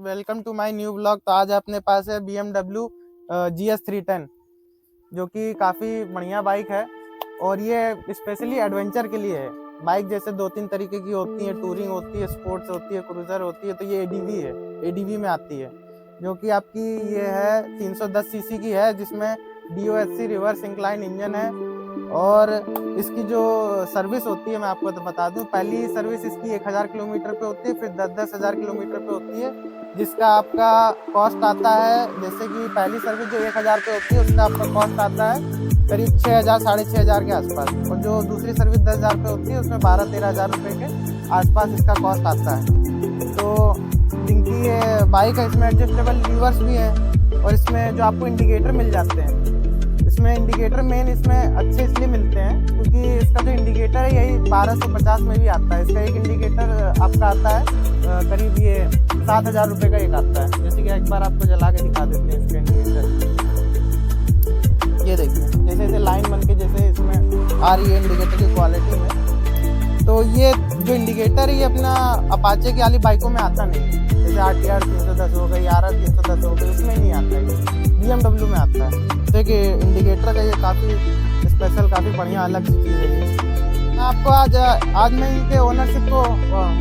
Welcome to my new blog. तो आज अपने पास है BMW GS 310 जो कि काफ़ी बढ़िया बाइक है और ये स्पेशली एडवेंचर के लिए है। बाइक जैसे 2-3 तरीके की होती है, टूरिंग होती है, स्पोर्ट्स होती है, क्रूज़र होती है, तो ये ADV है, ADV में आती है जो कि आपकी ये है 310 सीसी की है, जिसमें DOHC रिवर्स इंक्लाइन इंजन है। और इसकी जो सर्विस होती है मैं आपको तो बता दूं, पहली सर्विस इसकी 1000 किलोमीटर पे होती है, फिर 10-10 हज़ार किलोमीटर पे होती है, जिसका आपका कॉस्ट आता है। जैसे कि पहली सर्विस जो 1000 पे होती है उसका आपका कॉस्ट आता है करीब 6000 साढ़े 6000 के आसपास, और जो दूसरी सर्विस 10,000 पे होती है उसमें 12-13 हज़ार रुपये के आसपास इसका कॉस्ट आता है। तो जिनकी ये बाइक है इसमें एडजस्टेबल लीवर्स भी हैं और इसमें जो आपको इंडिकेटर मिल जाते हैं, इसमें इंडिकेटर मेन इसमें अच्छे इसलिए मिलते हैं क्योंकि इसका जो इंडिकेटर है यही 1250 में भी आता है। इसका एक इंडिकेटर आपका आता है करीब ये 7000 रुपये का एक आता है। जैसे कि एक बार आपको जला के दिखा देते हैं इसका इंडिकेटर। ये देखिए जैसे जैसे लाइन बन के जैसे इसमें आ रही है इंडिकेटर की क्वालिटी में। तो ये जो इंडिकेटर है ये अपना अपाचे की वाली बाइकों में आता नहीं है, जैसे RTR 310 हो गई, RR 310 हो गई, उसमें नहीं आता है, BMW में आता है। तो एक इंडिकेटर का ये काफ़ी स्पेशल, काफ़ी बढ़िया अलग सी चीज़ है। मैं आपको आज मैं इनके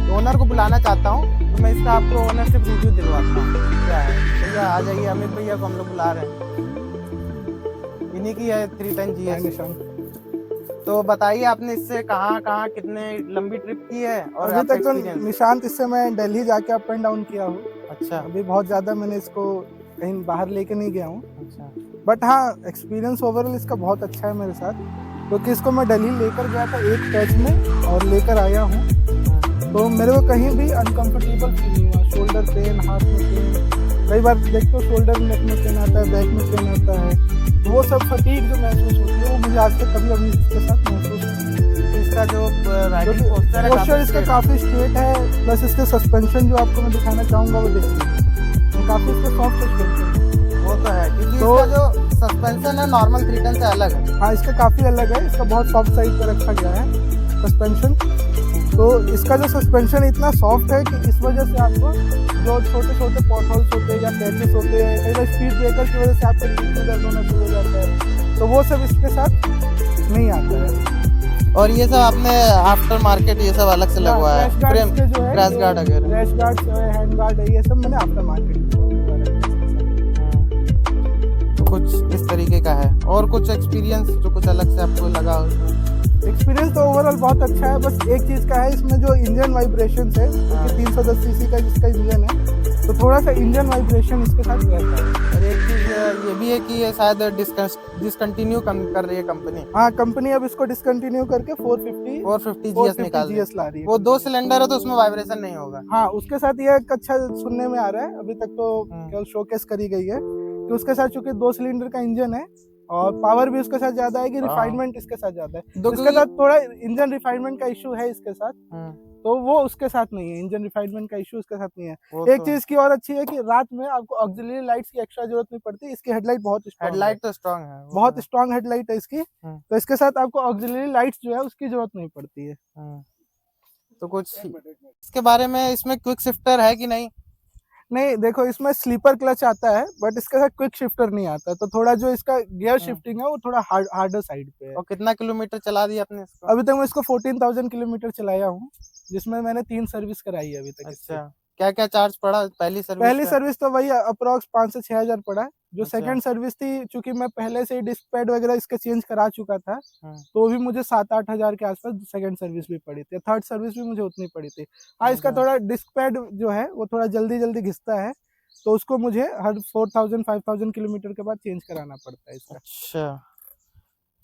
ओनर को बुलाना चाहता हूँ, तो मैं इसका आपको ओनरशिप रिव्यू दिलवाता हूँ। क्या है भैया, आ जाइए, अमित भैया को हम लोग बुला रहे हैं, इन्हीं की है 310 GS। तो बताइए आपने इससे कहाँ कितने लंबी ट्रिप की है और अभी तक तो निशांत इससे मैं दिल्ली जाके अप एंड डाउन किया हूँ। अच्छा, अभी बहुत ज़्यादा मैंने इसको कहीं बाहर लेके नहीं गया हूँ। अच्छा, बट हाँ, एक्सपीरियंस ओवरऑल इसका बहुत अच्छा है मेरे साथ, क्योंकि इसको मैं दिल्ली लेकर गया था एक पैच में और लेकर आया हूँ, तो मेरे को कहीं भी अनकंफर्टेबल फील नहीं हुआ। शोल्डर पेन, हाथ में पेन, कई बार देखते हो शोल्डर नेक में पेन आता है, बैक में पेन आता है, तो वो सब फटीग जो महसूस होती है वो मुझे आज तक कभी अभी इसके साथ महसूस नहीं। इसका जो राइडिंग पोस्चर इसका काफ़ी स्ट्रेट है, प्लस इसके सस्पेंशन जो आपको मैं दिखाना चाहूँगा वो देखिए, काफ़ी इसका सॉफ्ट सस्पेंशन। वो तो है क्योंकि तो इसका जो सस्पेंशन है नॉर्मल 310 से अलग है। हाँ, इसका काफ़ी अलग है, इसका बहुत सॉफ्ट साइड पे रखा गया है सस्पेंशन। तो इसका जो सस्पेंशन इतना सॉफ्ट है कि इस वजह से आपको जो छोटे छोटे पॉटहोल्स होते हैं या पैचेस होते हैं, कई बार स्पीड ब्रेकर की वजह से आपको पीठ में दर्द होना शुरू हो जाता है, तो वो सब इसके साथ नहीं आता है। और ये सब आपने आफ्टर मार्केट ये सब अलग से लगवाया है, फ्रेम, क्रैश गार्ड वगैरह, क्रैश गार्ड, हैंड गार्ड है, ये सब मैंने आफ्टर मार्केट कुछ इस तरीके का है। और कुछ एक्सपीरियंस जो कुछ अलग से आपको लगा हो? एक्सपीरियंस तो ओवरऑल बहुत अच्छा है, बस एक चीज़ का है, इसमें जो इंजन वाइब्रेशन है, 310 सीसी का जिसका इंजन है, तो थोड़ा सा इंजन वाइब्रेशन इसके साथ रहता है। और एक चीज़ ये भी है कि ये शायद डिसकंटिन्यू कर रही है कंपनी। हाँ, कंपनी अब इसको डिसकंटिन्यू करके 450 GS निकाल GS ला रही है। वो 2 सिलेंडर है तो उसमें वाइब्रेशन नहीं होगा। हाँ, उसके साथ ये एक अच्छा सुनने में आ रहा है, अभी तक तो केवल शोकेस करी गई है कि उसके साथ चूंकि 2 सिलेंडर का इंजन है और पावर भी उसके साथ ज्यादा है, कि रिफाइनमेंट इसके साथ ज्यादा है। इसके साथ थोड़ा इंजन रिफाइनमेंट का इशू है इसके साथ, तो वो उसके साथ नहीं है, इंजन रिफाइनमेंट का इशू उसके साथ नहीं है। एक चीज की और अच्छी है कि रात में आपको ऑक्सिलरी लाइट्स की एक्स्ट्रा जरूरत नहीं पड़ती, इसकी हेडलाइट बहुत हेडलाइट तो स्ट्रांग है, बहुत स्ट्रांग हेडलाइट है इसकी, तो इसके साथ आपको ऑक्सिलरी लाइट्स जो है उसकी जरूरत नहीं पड़ती है। तो कुछ इसके बारे में, इसमें क्विक शिफ्टर है कि नहीं? नहीं, देखो इसमें स्लीपर क्लच आता है, बट इसके साथ क्विक शिफ्टर नहीं आता, तो थोड़ा जो इसका गियर शिफ्टिंग है वो थोड़ा हार्डर साइड पे है। और कितना किलोमीटर चला दिया आपने इसको? अभी तक मैं इसको 14,000 किलोमीटर चलाया हूँ, जिसमें मैंने 3 सर्विस कराई है अभी तक। अच्छा, क्या क्या चार्ज पड़ा पहली सर्विस तो वही अप्रोक्स 5 से 6 हज़ार पड़ा है। जो सेकंड सर्विस थी, चूंकि मैं पहले से ही डिस्क पैड वगैरह इसके चेंज करा चुका था, तो वो भी मुझे 7-8 हज़ार के आसपास सेकंड सर्विस भी पड़ी थी। थर्ड सर्विस भी मुझे उतनी पड़ी थी। हाँ, इसका थोड़ा डिस्क पैड जो है वो थोड़ा जल्दी घिसता है, तो उसको मुझे हर 4,000-5,000 किलोमीटर के बाद चेंज कराना पड़ता है इसका। अच्छा,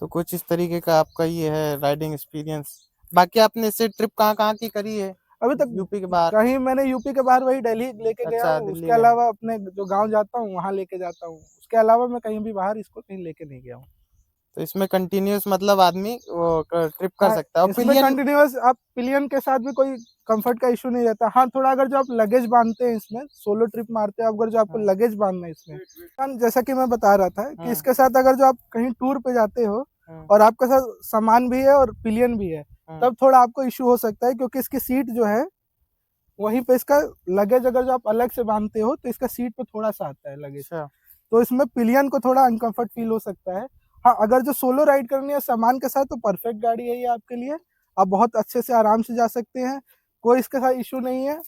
तो कुछ इस तरीके का आपका ये है राइडिंग एक्सपीरियंस। बाकी आपने इससे ट्रिप कहाँ की करी है अभी तक? यूपी के बाहर कहीं मैंने यूपी के बाहर वही दिल्ली लेके गया हूँ, उसके अलावा अपने जो गांव जाता हूँ वहाँ लेके जाता हूँ, उसके अलावा मैं कहीं भी बाहर इसको कहीं लेके नहीं गया हूँ। तो इसमें कंटिन्यूस मतलब आदमी वो ट्रिप कर सकता है। इसमें कंटिन्यूस आप पिलियन के साथ भी कोई कंफर्ट का इशू नहीं रहता। हाँ, थोड़ा अगर जो आप लगेज बांधते हैं, इसमें सोलो ट्रिप मारते हैं, अगर जो आपको लगेज बांधना है इसमें, जैसा कि मैं बता रहा था कि इसके साथ अगर जो आप कहीं टूर पे जाते हो और आपके साथ सामान भी है और पिलियन भी है, तब थोड़ा आपको इशू हो सकता है, क्योंकि इसकी सीट जो है वहीं पे इसका लगेज अगर जो आप अलग से बांधते हो तो इसका सीट पे थोड़ा सा आता है लगेज, तो इसमें पिलियन को थोड़ा अनकंफर्ट फील हो सकता है। हाँ, अगर जो सोलो राइड करनी है सामान के साथ तो परफेक्ट गाड़ी है ये आपके लिए, आप बहुत अच्छे से आराम से जा सकते हैं, कोई इसके साथ इशू नहीं है।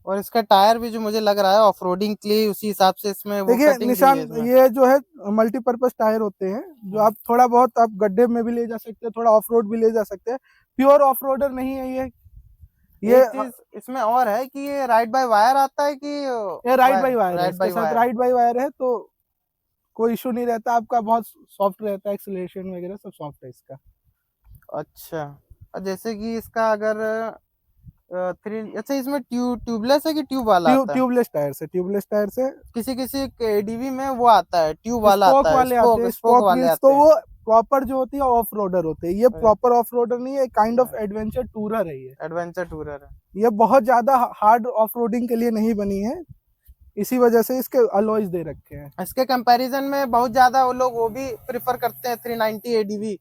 और इसका टायर भी जो मुझे लग रहा है ऑफ रोडिंग के लिए उसी हिसाब से इसमें वो देखिए कटिंग निशान, दी है ये जो है मल्टीपर्पज टायर होते हैं जो आप थोड़ा बहुत आप गड्ढे में भी ले जा सकते हैं, थोड़ा ऑफ रोड भी ले जा सकते हैं, प्योर ऑफ रोडर नहीं है ये एक चीज इसमें और है कि ये राइड बाय वायर आता है कि ये राइड बाई वायर है, राइड बाय इसके साथ वायर। राइड बाई वायर है तो कोई इशू नहीं रहता आपका, बहुत सॉफ्ट रहता है, एक्सीलरेशन वगैरह सब सॉफ्ट है इसका। अच्छा, और जैसे कि इसका अगर अच्छा इसमें ट्यूबलेस है कि ट्यूब वाला आता है? ट्यूबलेस टायर से, ट्यूबलेस टायर से। किसी किसी एडीवी में वो आता है ट्यूब वाला स्पोक आता है, वाले आते हैं, स्पोक स्पोक वाले व्हील्स, आते तो हैं। वो प्रॉपर जो होती है ऑफ रोडर होते हैं, ये प्रॉपर ऑफ रोडर नहीं है, काइंड ऑफ एडवेंचर टूरर है ये, एडवेंचर टूरर है। ये बहुत ज्यादा हार्ड ऑफ रोडिंग के लिए नहीं बनी है, इसी वजह से इसके अलॉयज दे रखे हैं। इसके कंपैरिजन में बहुत ज्यादा वो लोग वो भी प्रेफर करते हैं 390 एडीवी।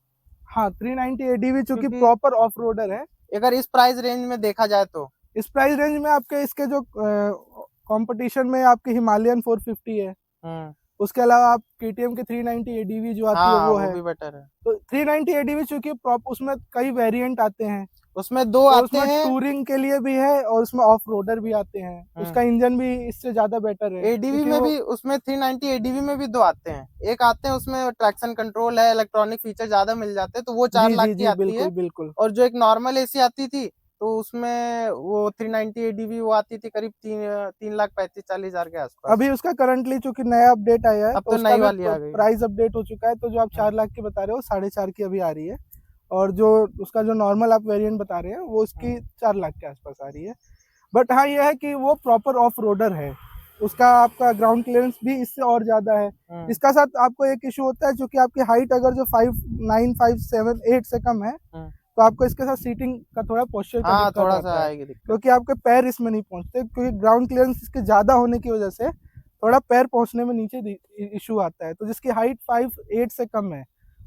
हाँ, 390 एडीवी चूंकि प्रॉपर ऑफ रोडर है। अगर इस प्राइस रेंज में देखा जाए तो इस प्राइस रेंज में आपके इसके जो कंपटीशन में आपके हिमालयन 450 है, उसके अलावा आप केटीएम के 390 एडीवी जो आती है वो है, भी बेटर है। तो 390 एडीवी चूंकि उसमें कई वेरिएंट आते हैं, उसमें दो तो आते उसमें हैं, टूरिंग के लिए भी है और उसमें ऑफ रोडर भी आते हैं, उसका इंजन भी इससे ज्यादा बेटर है। एडीवी में भी, उसमें 390 एडीवी में भी दो आते हैं, एक आते हैं उसमें ट्रैक्शन कंट्रोल है, इलेक्ट्रॉनिक फीचर ज्यादा मिल जाते हैं तो वो 4 लाख की आती बिल्कुल, है। बिल्कुल। और जो एक नॉर्मल एसी आती थी तो उसमें वो 390 एडीवी वो आती थी करीब 3,35,40,000 के आसपास। अभी उसका करंटली चूंकि नया अपडेट आया है अब तो नई वाली आ गई, प्राइस अपडेट हो चुका है, तो जो आप 4 लाख की बता रहे हो 4.5 की अभी आ रही है, और जो उसका जो नॉर्मल आप वेरिएंट बता रहे हैं वो उसकी 4 लाख के आसपास आ रही है। बट हाँ, ये है कि वो प्रॉपर ऑफ रोडर है, उसका आपका ग्राउंड क्लियरेंस भी इससे और ज्यादा है। इसका साथ आपको एक इशू होता है, जो कि आपकी हाइट अगर जो 5'9", 5'7", 8 से कम है तो आपको इसके साथ सीटिंग का थोड़ा पोस्चर का दिक्कत थोड़ा आता सा है, आएगी दिक्कत, क्योंकि आपके पैर इसमें नहीं पहुंचते, क्योंकि ग्राउंड क्लियरेंस इसके ज्यादा होने की वजह से थोड़ा पैर पहुंचने में नीचे इशू आता है, तो जिसकी हाइट 5'8" से कम है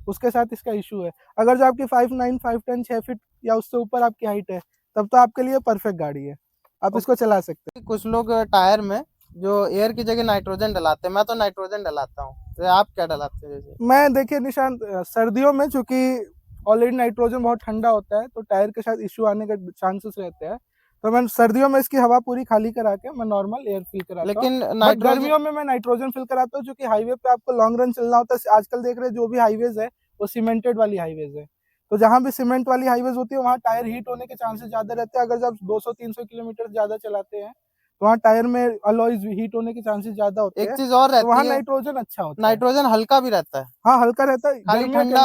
उसके साथ इसका इशू है। अगर जो आपकी 5'9", 5'10", 6 फीट या उससे ऊपर आपकी हाइट है तब तो आपके लिए परफेक्ट गाड़ी है, आप इसको चला सकते हैं। कुछ लोग टायर में जो एयर की जगह नाइट्रोजन डलाते हैं, मैं तो नाइट्रोजन डलाता हूँ, तो आप क्या डलाते हैं? जैसे मैं देखिए निशान, सर्दियों में चूंकि ऑलरेडी नाइट्रोजन बहुत ठंडा होता है तो टायर के साथ इश्यू आने का चांसेस रहते हैं, तो मैं सर्दियों में इसकी हवा पूरी खाली करा के मैं नॉर्मल एयर फिल कराता हूँ। लेकिन गर्मियों में मैं नाइट्रोजन फिल कराता हूँ, क्योंकि हाईवे पे आपको लॉन्ग रन चलना होता है। आजकल देख रहे हैं जो भी हाईवेज है वो सीमेंटेड वाली हाईवेज है, तो जहाँ भी सीमेंट वाली हाईवेज होती है वहाँ टायर हीट होने के चांसेस ज्यादा रहते हैं। अगर जब 200-300 किलोमीटर ज्यादा चलाते हैं तो वहाँ टायर में अलॉयज हीट होने के चांसेस ज्यादा होते हैं। एक चीज और रहती तो वहाँ है, नाइट्रोजन अच्छा होता है, नाइट्रोजन हल्का भी रहता है। हाँ हल्का रहता है,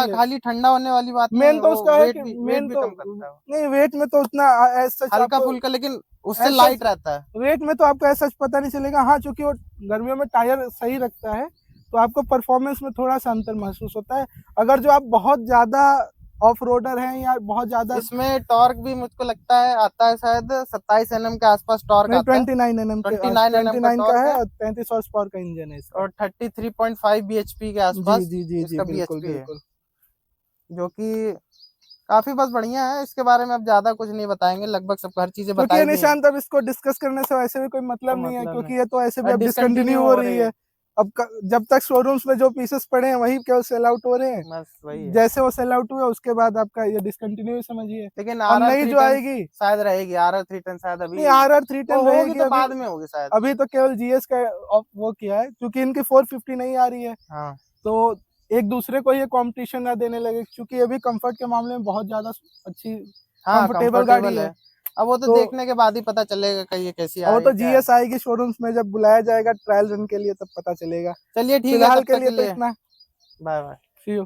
खाली ठंडा होने वाली बात मेन तो उसका है कि वेट भी कम करता है। नहीं, वेट में तो उतना हल्का फुल्का, लेकिन उससे लाइट रहता है। वेट में तो आपको ऐसा पता नहीं चलेगा। हाँ, क्योंकि वो गर्मियों में टायर सही रखता है तो आपको परफॉर्मेंस में थोड़ा सा अंतर महसूस होता है। अगर जो आप बहुत ज्यादा ऑफ रोडर हैं या बहुत ज्यादा, इसमें टॉर्क भी मुझको लगता है आता है शायद 27 nm के आसपास टॉर्क आता है। 29 nm का है और 35 हॉर्स पावर का इंजन है इसका, और 33.5 bhp के आसपास इसका बिल्कुल, bhp है, जो कि काफी बस बढ़िया है। इसके बारे में अब ज्यादा कुछ नहीं बताएंगे, लगभग सब हर चीजें बताई निशान तब इसको डिस्कस करने से वैसे भी कोई मतलब नहीं है, क्योंकि ये तो ऐसे भी अब डिसकंटिन्यू हो रही है। अब जब तक शोरूम्स में जो पीसेस पड़े हैं वही केवल सेल आउट हो रहे हैं, बस वही है। जैसे वो सेल आउट हुए उसके बाद आपका ये डिसकंटिन्यू समझिए। लेकिन अब नई जो आएगी शायद रहेगी RR310, शायद अभी नहीं RR310 रहेगी, तो बाद में होगी शायद। अभी तो केवल GS का वो किया है, क्योंकि इनकी 450 नहीं आ रही है। तो एक दूसरे को ये कंपटीशन ना देने लगे, क्योंकि ये भी कंफर्ट के मामले में बहुत ज्यादा अच्छी कंफर्टेबल गाड़ी है। अब वो तो देखने के बाद ही पता चलेगा कि ये कैसी आ रही है। वो तो GS आएगी शोरूम्स में, जब बुलाया जाएगा ट्रायल रन के लिए तब पता चलेगा। चलिए ठीक है, फिलहाल के लिए तो इतना, बाय बाय, सी यू।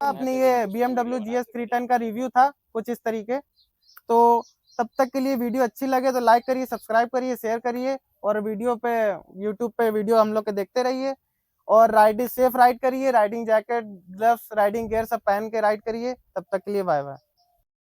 अपनी ये BMW GS 310 का रिव्यू था कुछ इस तरीके। तो तब तक के लिए वीडियो अच्छी लगे तो लाइक करिए, सब्सक्राइब करिए, शेयर करिए, और वीडियो पे यूट्यूब पे वीडियो हम लोग के देखते रहिए। और राइडिंग सेफ राइड करिए, riding jacket, gloves, riding gear सब पहन के राइड करिए। तब तक के लिए बाय बाय।